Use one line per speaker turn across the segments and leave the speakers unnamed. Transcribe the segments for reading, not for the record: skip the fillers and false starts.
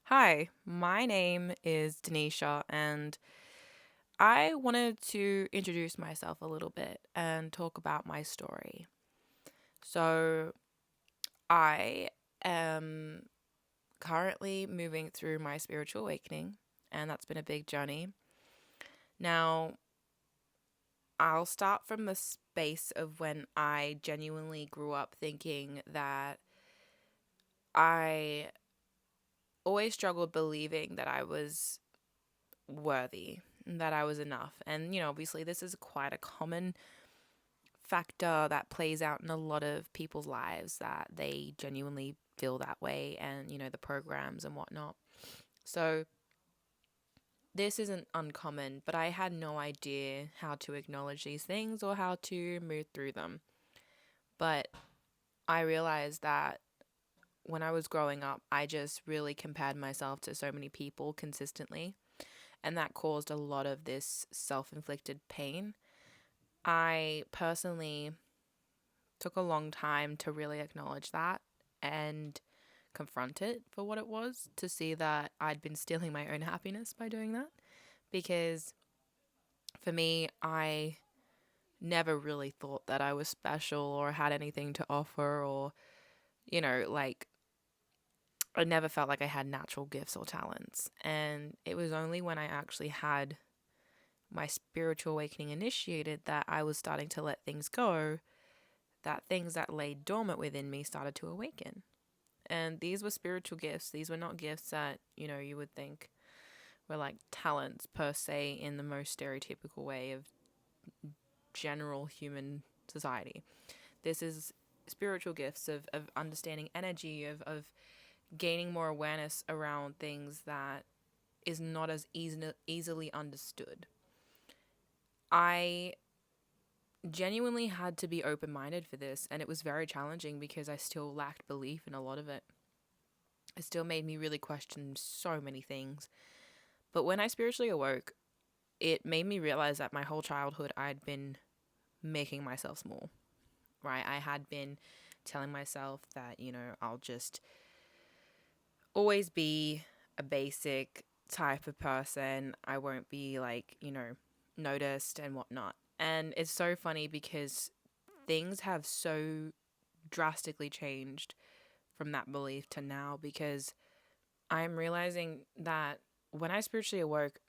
Hi, my name is Denisha, and I wanted to introduce myself a little bit and talk about my story. So, I am currently moving through my spiritual awakening, and that's been a big journey. Now, I'll start from the space of when I genuinely grew up thinking that I always struggled believing that I was worthy, that I was enough. And, obviously, this is quite a common factor that plays out in a lot of people's lives that they genuinely feel that way and, the programs and whatnot. So, this isn't uncommon, but I had no idea how to acknowledge these things or how to move through them. But I realized that when I was growing up, I just really compared myself to so many people consistently, and that caused a lot of this self inflicted pain. I personally took a long time to really acknowledge that and confront it for what it was, to see that I'd been stealing my own happiness by doing that. Because for me, I never really thought that I was special or had anything to offer, or, like, I never felt like I had natural gifts or talents. And it was only when I actually had my spiritual awakening initiated that I was starting to let things go, that things that lay dormant within me started to awaken. And these were spiritual gifts. These were not gifts that, you would think were like talents per se in the most stereotypical way of general human society. This is spiritual gifts of understanding energy, of gaining more awareness around things that is not as easily understood. I genuinely had to be open minded for this, and it was very challenging because I still lacked belief in a lot of it. It still made me really question so many things. But when I spiritually awoke, it made me realize that my whole childhood I'd been making myself small, right? I had been telling myself that, I'll just always be a basic type of person. I won't be like, noticed and whatnot. And it's so funny because things have so drastically changed from that belief to now, because I'm realizing that when I spiritually awoke,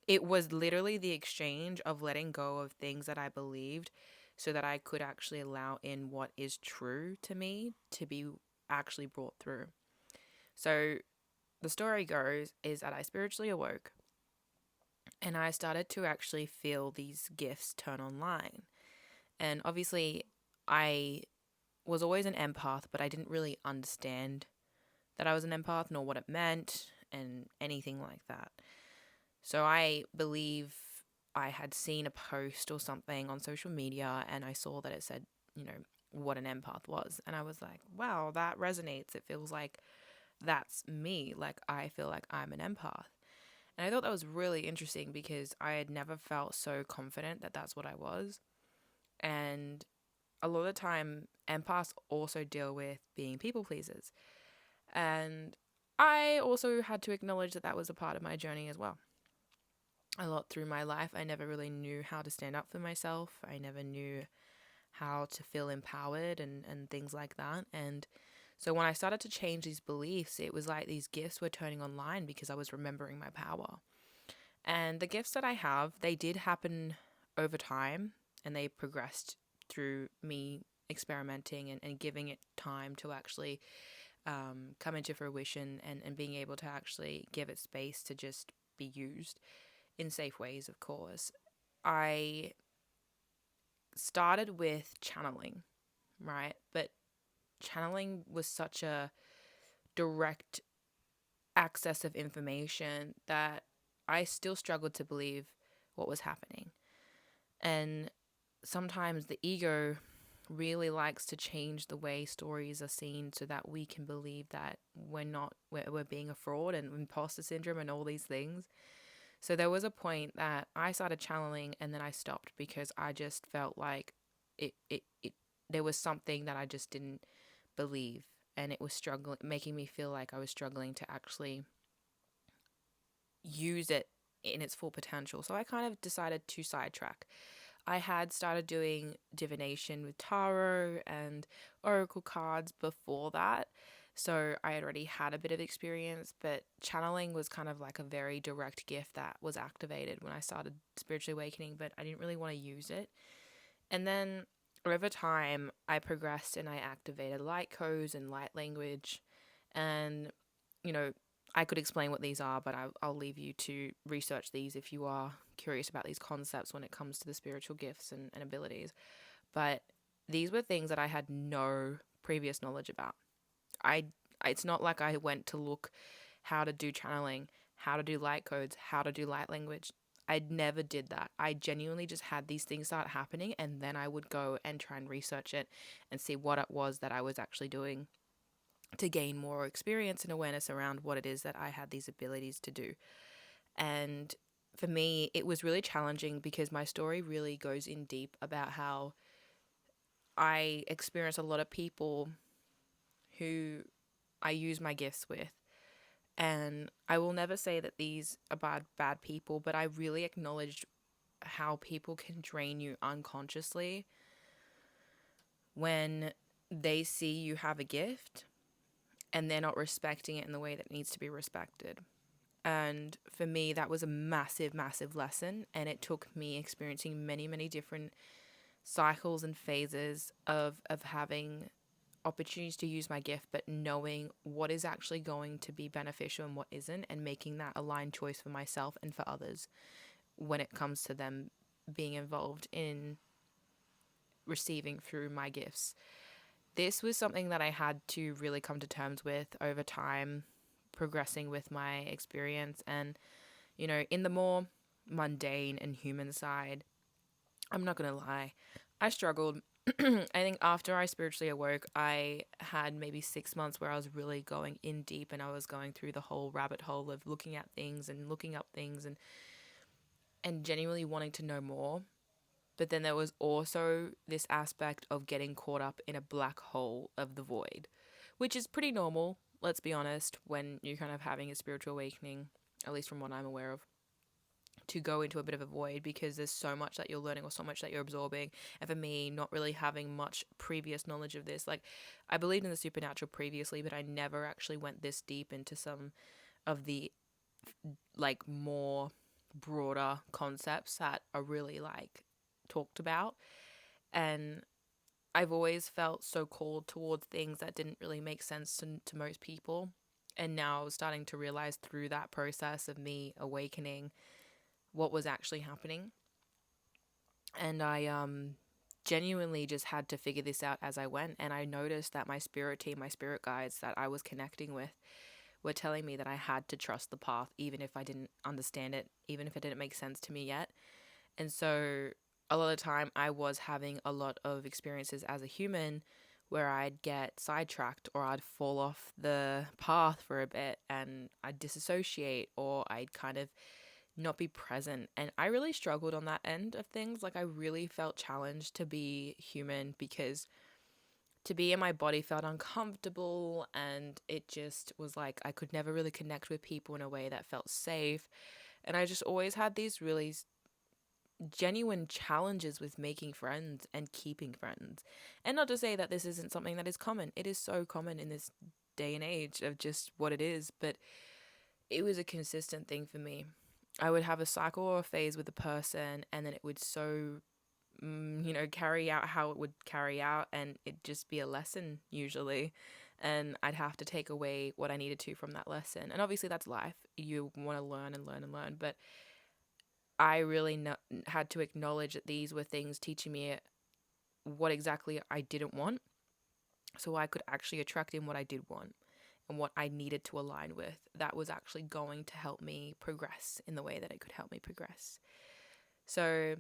it was literally the exchange of letting go of things that I believed so that I could actually allow in what is true to me to be actually brought through. So the story goes is that I spiritually awoke and I started to actually feel these gifts turn online. And obviously, I was always an empath, but I didn't really understand that I was an empath nor what it meant and anything like that. So I believe I had seen a post or something on social media and I saw that it said, what an empath was. And I was like, wow, that resonates. It feels like that's me. Like, I feel like I'm an empath. And I thought that was really interesting because I had never felt so confident that that's what I was. And a lot of the time, empaths also deal with being people pleasers. And I also had to acknowledge that that was a part of my journey as well. A lot through my life, I never really knew how to stand up for myself. I never knew how to feel empowered and things like that. And so when I started to change these beliefs, it was like these gifts were turning online because I was remembering my power. And the gifts that I have, they did happen over time and they progressed through me experimenting and giving it time to actually come into fruition, and being able to actually give it space to just be used in safe ways, of course. I started with channeling, right? But channeling was such a direct access of information that I still struggled to believe what was happening. And sometimes the ego really likes to change the way stories are seen so that we can believe that we're being a fraud and imposter syndrome and all these things. So there was a point that I started channeling and then I stopped because I just felt like it there was something that I just didn't believe. and it was struggling, making me feel like I was struggling to actually use it in its full potential. So I kind of decided to sidetrack. I had started doing divination with tarot and oracle cards before that. So I had already had a bit of experience, but channeling was kind of like a very direct gift that was activated when I started spiritually awakening, but I didn't really want to use it. And then over time, I progressed and I activated light codes and light language. And, you know, I could explain what these are, but I'll leave you to research these if you are curious about these concepts when it comes to the spiritual gifts and abilities. But these were things that I had no previous knowledge about. I it's not like I went to look how to do channeling, how to do light codes, how to do light language. I never did that. I genuinely just had these things start happening, and then I would go and try and research it and see what it was that I was actually doing to gain more experience and awareness around what it is that I had these abilities to do. And for me, it was really challenging because my story really goes in deep about how I experience a lot of people who I use my gifts with. And I will never say that these are bad people, but I really acknowledged how people can drain you unconsciously when they see you have a gift and they're not respecting it in the way that needs to be respected. And for me, that was a massive, massive lesson. And it took me experiencing many, many different cycles and phases of having opportunities to use my gift, but knowing what is actually going to be beneficial and what isn't, and making that aligned choice for myself and for others when it comes to them being involved in receiving through my gifts. This was something that I had to really come to terms with over time, progressing with my experience. And, in the more mundane and human side, I'm not going to lie, I struggled. I think after I spiritually awoke, I had maybe 6 months where I was really going in deep, and I was going through the whole rabbit hole of looking at things and looking up things and genuinely wanting to know more. But then there was also this aspect of getting caught up in a black hole of the void, which is pretty normal, let's be honest, when you're kind of having a spiritual awakening, at least from what I'm aware of, to go into a bit of a void because there's so much that you're learning or so much that you're absorbing. And for me, not really having much previous knowledge of this, like I believed in the supernatural previously, but I never actually went this deep into some of the like more broader concepts that are really like talked about. And I've always felt so called towards things that didn't really make sense to most people. And now I was starting to realize through that process of me awakening what was actually happening. And I genuinely just had to figure this out as I went. And I noticed that my spirit team, my spirit guides that I was connecting with, were telling me that I had to trust the path, even if I didn't understand it, even if it didn't make sense to me yet. And so a lot of the time I was having a lot of experiences as a human where I'd get sidetracked or I'd fall off the path for a bit and I'd disassociate or I'd kind of not be present. And I really struggled on that end of things. Like I really felt challenged to be human because to be in my body felt uncomfortable, and it just was like I could never really connect with people in a way that felt safe. And I just always had these really genuine challenges with making friends and keeping friends. And not to say that this isn't something that is common. It is so common in this day and age of just what it is, but it was a consistent thing for me. I would have a cycle or a phase with a person, and then it would carry out how it would carry out, and it'd just be a lesson usually. And I'd have to take away what I needed to from that lesson. And obviously, that's life. You want to learn and learn and learn. But I really had to acknowledge that these were things teaching me what exactly I didn't want, so I could actually attract in what I did want and what I needed to align with. That was actually going to help me progress in the way that it could help me progress. So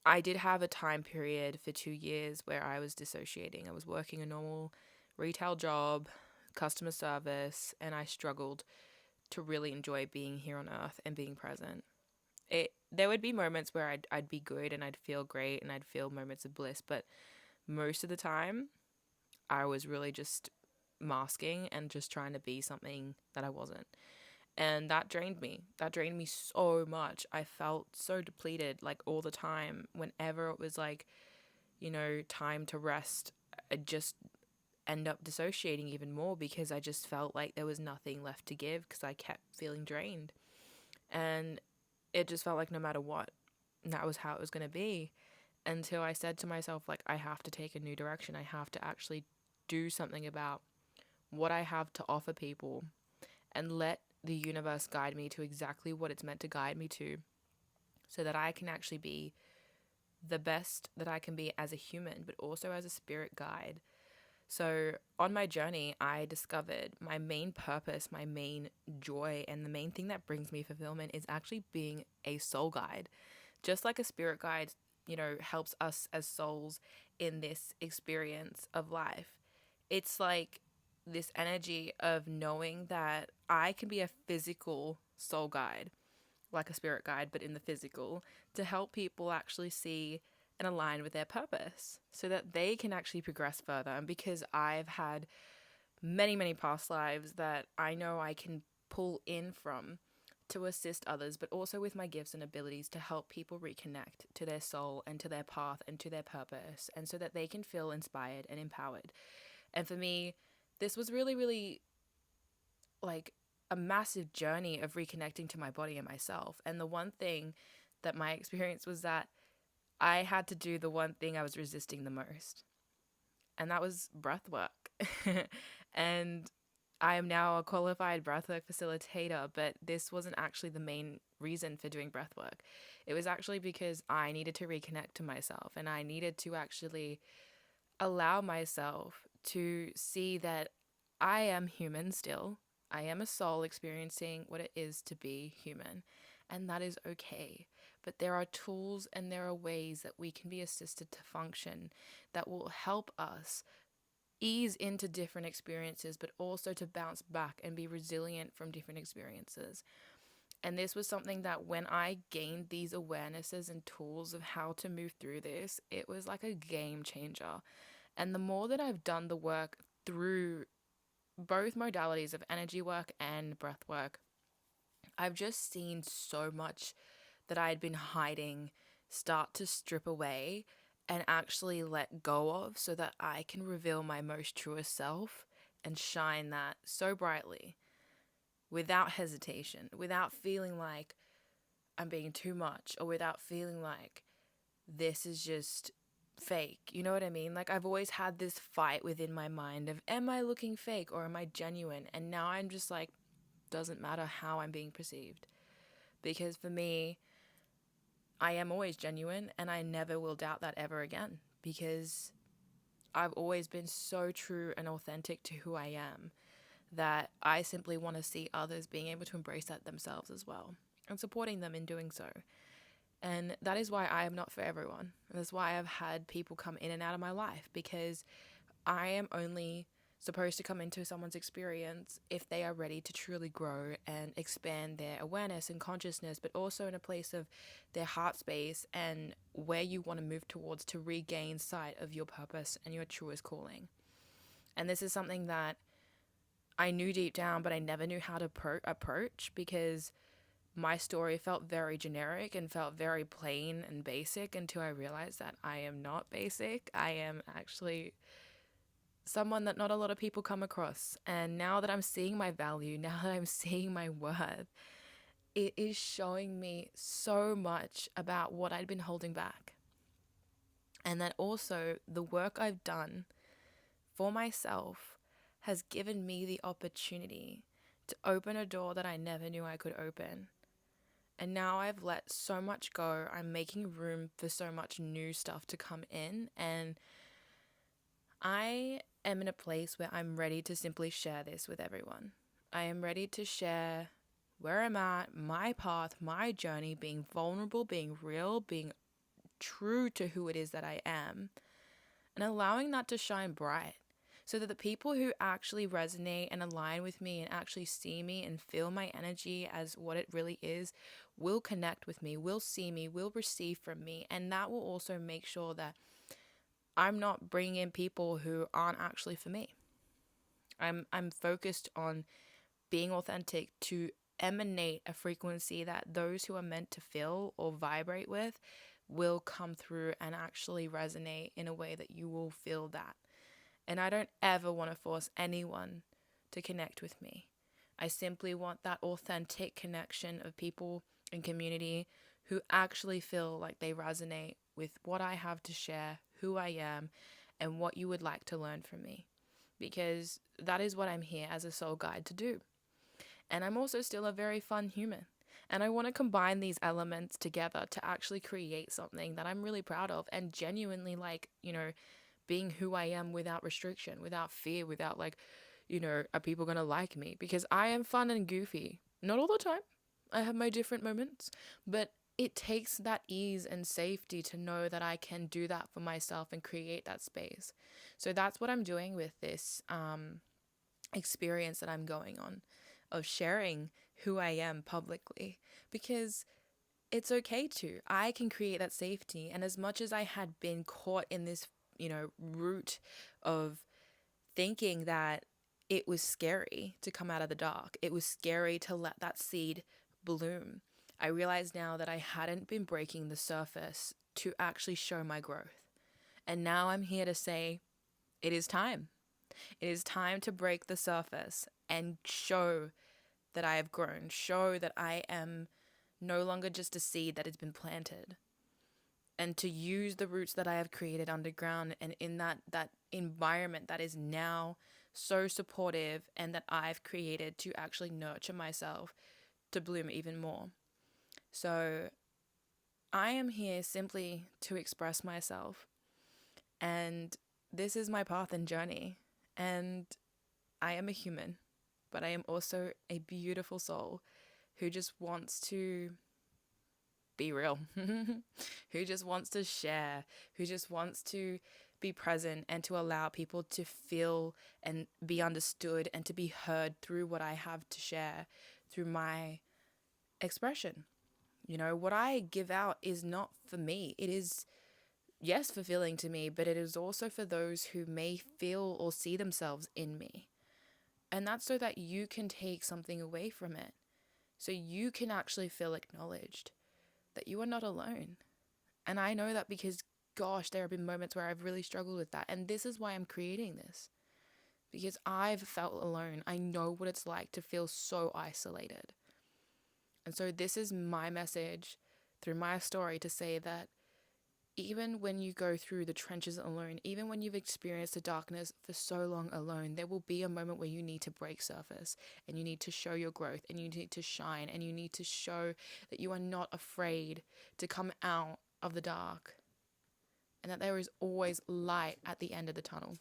I did have a time period for 2 years where I was dissociating. I was working a normal retail job, customer service, and I struggled to really enjoy being here on earth and being present. There would be moments where I'd be good and I'd feel great and I'd feel moments of bliss, but most of the time I was really just masking and just trying to be something that I wasn't. And that drained me. That drained me so much. I felt so depleted like all the time. Whenever it was like, time to rest, I just end up dissociating even more because I just felt like there was nothing left to give because I kept feeling drained. And it just felt like no matter what, that was how it was going to be, until I said to myself, like, I have to take a new direction. I have to actually do something about what I have to offer people and let the universe guide me to exactly what it's meant to guide me to, so that I can actually be the best that I can be as a human, but also as a spirit guide. So on my journey, I discovered my main purpose, my main joy, and the main thing that brings me fulfillment is actually being a soul guide. Just like a spirit guide, helps us as souls in this experience of life. It's like this energy of knowing that I can be a physical soul guide, like a spirit guide, but in the physical, to help people actually see and align with their purpose so that they can actually progress further. And because I've had many, many past lives that I know I can pull in from to assist others, but also with my gifts and abilities to help people reconnect to their soul and to their path and to their purpose, and so that they can feel inspired and empowered. And for me, this was really, really like a massive journey of reconnecting to my body and myself. And the one thing that my experience was that I had to do the one thing I was resisting the most, and that was breath work. And I am now a qualified breathwork facilitator, but this wasn't actually the main reason for doing breathwork. It was actually because I needed to reconnect to myself, and I needed to actually allow myself to see that I am human still. I am a soul experiencing what it is to be human, and that is okay. But there are tools and there are ways that we can be assisted to function that will help us ease into different experiences, but also to bounce back and be resilient from different experiences. And this was something that when I gained these awarenesses and tools of how to move through this, it was like a game changer. And the more that I've done the work through both modalities of energy work and breath work, I've just seen so much that I had been hiding start to strip away and actually let go of, so that I can reveal my most truest self and shine that so brightly without hesitation, without feeling like I'm being too much, or without feeling like this is just fake. You know what I mean? Like, I've always had this fight within my mind of, am I looking fake or am I genuine? And now I'm just like, doesn't matter how I'm being perceived. Because for me, I am always genuine, and I never will doubt that ever again, because I've always been so true and authentic to who I am that I simply want to see others being able to embrace that themselves as well, and supporting them in doing so. And that is why I am not for everyone. And that's why I've had people come in and out of my life, because I am only supposed to come into someone's experience if they are ready to truly grow and expand their awareness and consciousness, but also in a place of their heart space and where you want to move towards to regain sight of your purpose and your truest calling. And this is something that I knew deep down, but I never knew how to approach, because my story felt very generic and felt very plain and basic, until I realized that I am not basic. I am actually someone that not a lot of people come across. And now that I'm seeing my value, now that I'm seeing my worth, it is showing me so much about what I'd been holding back. And that also the work I've done for myself has given me the opportunity to open a door that I never knew I could open. And now I've let so much go. I'm making room for so much new stuff to come in. And I am in a place where I'm ready to simply share this with everyone. I am ready to share where I'm at, my path, my journey, being vulnerable, being real, being true to who it is that I am, and allowing that to shine bright, so that the people who actually resonate and align with me and actually see me and feel my energy as what it really is will connect with me, will see me, will receive from me. And that will also make sure that I'm not bringing in people who aren't actually for me. I'm focused on being authentic to emanate a frequency that those who are meant to feel or vibrate with will come through and actually resonate in a way that you will feel that. And I don't ever want to force anyone to connect with me. I simply want that authentic connection of people in community who actually feel like they resonate with what I have to share, who I am, and what you would like to learn from me. Because that is what I'm here as a soul guide to do. And I'm also still a very fun human. And I want to combine these elements together to actually create something that I'm really proud of and genuinely like, being who I am without restriction, without fear, without like, are people going to like me? Because I am fun and goofy. Not all the time. I have my different moments, but it takes that ease and safety to know that I can do that for myself and create that space. So that's what I'm doing with this experience that I'm going on of sharing who I am publicly, because it's okay to. I can create that safety. And as much as I had been caught in this, route of thinking that it was scary to come out of the dark, it was scary to let that seed bloom, I realize now that I hadn't been breaking the surface to actually show my growth. And now I'm here to say it is time. It is time to break the surface and show that I have grown, show that I am no longer just a seed that has been planted, and to use the roots that I have created underground and in that environment that is now so supportive and that I've created to actually nurture myself to bloom even more. So I am here simply to express myself, and this is my path and journey. And I am a human, but I am also a beautiful soul who just wants to be real, who just wants to share, who just wants to be present and to allow people to feel and be understood and to be heard through what I have to share, through my expression. What I give out is not for me. It is, yes, fulfilling to me, but it is also for those who may feel or see themselves in me. And that's so that you can take something away from it. So you can actually feel acknowledged, that you are not alone. And I know that because, gosh, there have been moments where I've really struggled with that. And this is why I'm creating this. Because I've felt alone. I know what it's like to feel so isolated. And so this is my message through my story to say that even when you go through the trenches alone, even when you've experienced the darkness for so long alone, there will be a moment where you need to break surface and you need to show your growth and you need to shine and you need to show that you are not afraid to come out of the dark and that there is always light at the end of the tunnel.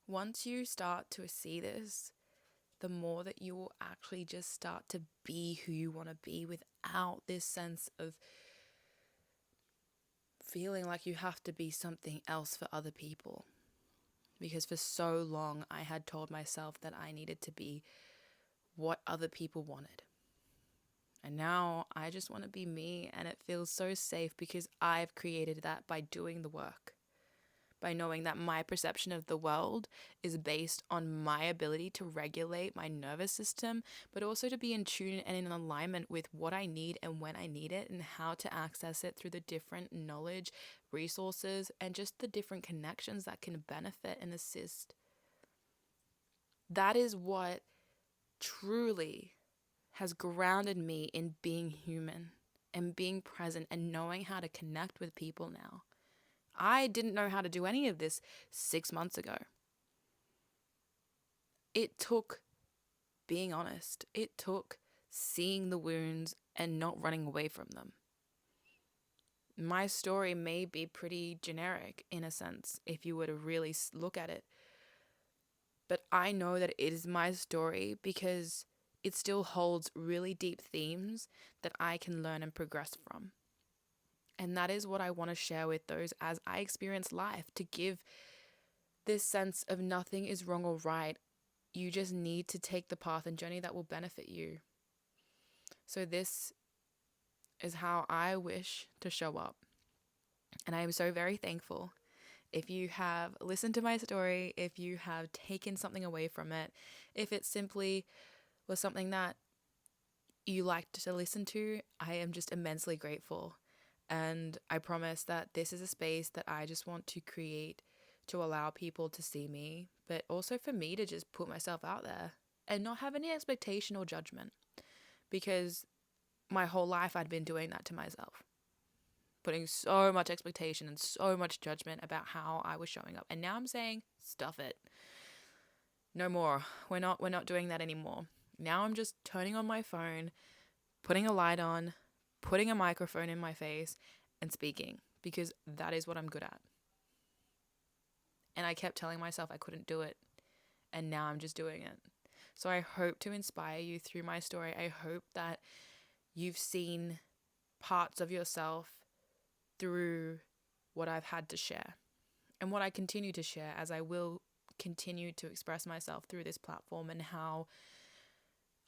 Once you start to see this, the more that you will actually just start to be who you want to be without this sense of feeling like you have to be something else for other people. Because for so long, I had told myself that I needed to be what other people wanted. And now I just want to be me, and it feels so safe because I've created that by doing the work. By knowing that my perception of the world is based on my ability to regulate my nervous system, but also to be in tune and in alignment with what I need and when I need it and how to access it through the different knowledge, resources, and just the different connections that can benefit and assist. That is what truly has grounded me in being human and being present and knowing how to connect with people now. I didn't know how to do any of this 6 months ago. It took being honest. It took seeing the wounds and not running away from them. My story may be pretty generic in a sense if you were to really look at it. But I know that it is my story because it still holds really deep themes that I can learn and progress from. And that is what I want to share with those as I experience life, to give this sense of nothing is wrong or right. You just need to take the path and journey that will benefit you. So this is how I wish to show up. And I am so very thankful. If you have listened to my story, if you have taken something away from it, if it simply was something that you liked to listen to, I am just immensely grateful. And I promise that this is a space that I just want to create to allow people to see me, but also for me to just put myself out there and not have any expectation or judgment, because my whole life I'd been doing that to myself, putting so much expectation and so much judgment about how I was showing up. And now I'm saying, stuff it. No more. We're not doing that anymore. Now I'm just turning on my phone, putting a light on, putting a microphone in my face and speaking, because that is what I'm good at. And I kept telling myself I couldn't do it, and now I'm just doing it. So I hope to inspire you through my story. I hope that you've seen parts of yourself through what I've had to share and what I continue to share, as I will continue to express myself through this platform, and how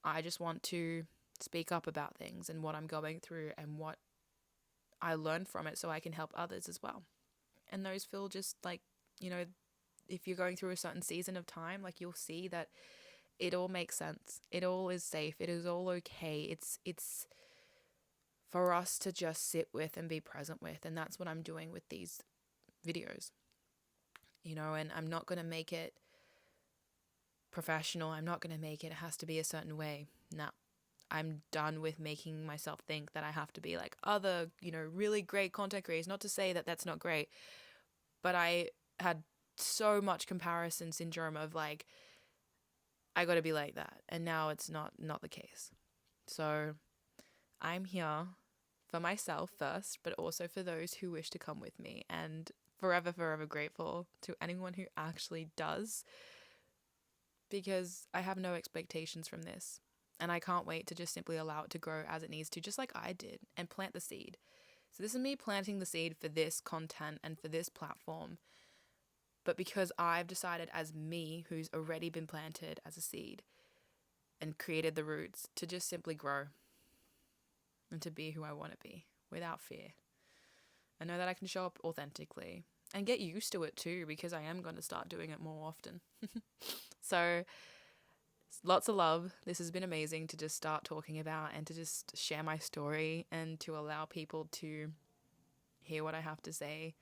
I just want to speak up about things and what I'm going through and what I learn from it, so I can help others as well. And those feel just like, if you're going through a certain season of time, like, you'll see that it all makes sense. It all is safe. It is all okay. It's for us to just sit with and be present with. And that's what I'm doing with these videos, and I'm not going to make it professional. I'm not going to make it has to be a certain way. No, I'm done with making myself think that I have to be like other, really great content creators. Not to say that that's not great, but I had so much comparison syndrome of like, I got to be like that. And now it's not the case. So I'm here for myself first, but also for those who wish to come with me, and forever, forever grateful to anyone who actually does, because I have no expectations from this. And I can't wait to just simply allow it to grow as it needs to, just like I did, and plant the seed. So this is me planting the seed for this content and for this platform. But because I've decided, as me, who's already been planted as a seed and created the roots, to just simply grow and to be who I want to be without fear. I know that I can show up authentically and get used to it too, because I am going to start doing it more often. So lots of love. This has been amazing to just start talking about and to just share my story and to allow people to hear what I have to say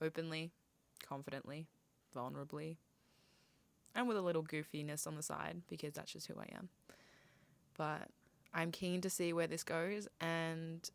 openly, confidently, vulnerably, and with a little goofiness on the side, because that's just who I am. But I'm keen to see where this goes, and